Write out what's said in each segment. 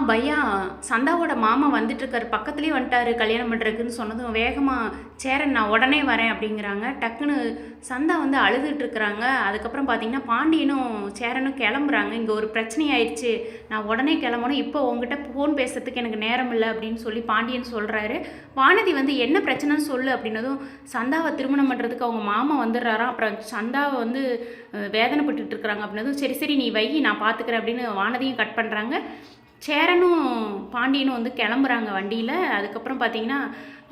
பையா சந்தாவோட மாமா வந்துட்டுருக்காரு, பக்கத்துலேயே வந்துட்டாரு கல்யாணம் பண்ணுறதுக்குன்னு சொன்னதும் வேகமாக சேரன் நான் உடனே வரேன் அப்படிங்கிறாங்க. டக்குன்னு சந்தா வந்து அழுதுட்டுருக்குறாங்க. அதுக்கப்புறம் பார்த்தீங்கன்னா பாண்டியனும் சேரனும் கிளம்புறாங்க. இங்கே ஒரு பிரச்சனை ஆயிடுச்சு, நான் உடனே கிளம்பணும், இப்போ உங்ககிட்ட ஃபோன் பேசுறதுக்கு எனக்கு நேரம் இல்லை அப்படின்னு சொல்லி பாண்டியன் சொல்கிறாரு. வானதி வந்து என்ன பிரச்சனைன்னு சொல்லு அப்படின்னதும் சந்தாவை திருமணம் பண்ணுறதுக்கு அவங்க மாமா வந்துடுறாராம். அப்புறம் சந்தாவை வந்து வேதனைப்பட்டுட்டு இருக்கிறாங்க அப்படின்னதும் சரி சரி நீ வை நான் பார்த்துக்கிறேன் அப்படின்னு வானதியும் கட் பண்ணுறாங்க. சேரனும் பாண்டியனும் வந்து கிளம்புறாங்க வண்டியில். அதுக்கப்புறம் பார்த்தீங்கன்னா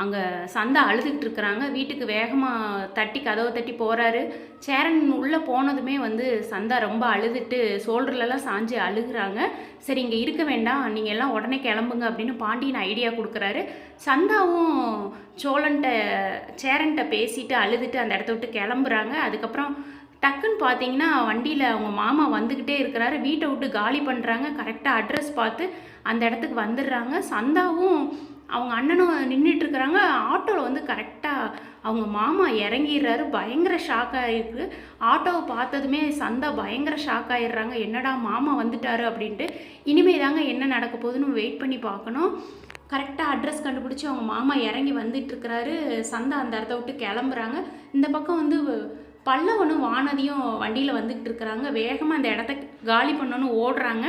அங்கே சந்தா அழுதுகிட்டு இருக்கிறாங்க. வீட்டுக்கு வேகமாக தட்டி கதவை தட்டி போகிறாரு. சேரன் உள்ளே போனதுமே வந்து சந்தா ரொம்ப அழுதுட்டு ஷோல்டர்லலாம் சாஞ்சு அழுகுறாங்க. சரி இங்கே இருக்க வேண்டாம், நீங்கள் எல்லாம் உடனே கிளம்புங்க அப்படின்னு பாண்டியன் ஐடியா கொடுக்குறாரு. சந்தாவும் சேரன்கிட்ட பேசிட்டு அழுதுட்டு அந்த இடத்த விட்டு கிளம்புறாங்க. அதுக்கப்புறம் டக்குன்னு பார்த்தீங்கன்னா வண்டியில் அவங்க மாமா வந்துக்கிட்டே இருக்கிறாரு. வீட்டை விட்டு காலி பண்ணுறாங்க. கரெக்டாக அட்ரஸ் பார்த்து அந்த இடத்துக்கு வந்துடுறாங்க. சந்தாவும் அவங்க அண்ணனும் நின்றுட்டுருக்குறாங்க. ஆட்டோவில் வந்து கரெக்டாக அவங்க மாமா இறங்கிடுறாரு. பயங்கர ஷாக் ஆகிருக்கு. ஆட்டோவை பார்த்ததுமே சந்தா பயங்கர ஷாக் ஆகிடுறாங்க. என்னடா மாமா வந்துட்டாரு அப்படின்ட்டு. இனிமே தாங்க என்ன நடக்க போகுதுன்னு வெயிட் பண்ணி பார்க்கணும். கரெக்டாக அட்ரஸ் கண்டுபிடிச்சி அவங்க மாமா இறங்கி வந்துட்டுருக்கிறாரு. சந்தா அந்த இடத்த விட்டு கிளம்புறாங்க. இந்த பக்கம் வந்து பல்லவனும் வானதியும் வண்டியில் வந்துக்கிட்டு இருக்கிறாங்க. வேகமாக அந்த இடத்த காலி பண்ணணும்னு ஓடுறாங்க.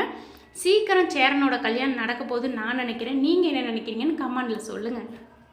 சீக்கிரம் சேரனோட கல்யாணம் நடக்க போகுதுன்னு நான் நினைக்கிறேன். நீங்கள் என்ன நினைக்கிறீங்கன்னு கமெண்டில் சொல்லுங்கள்.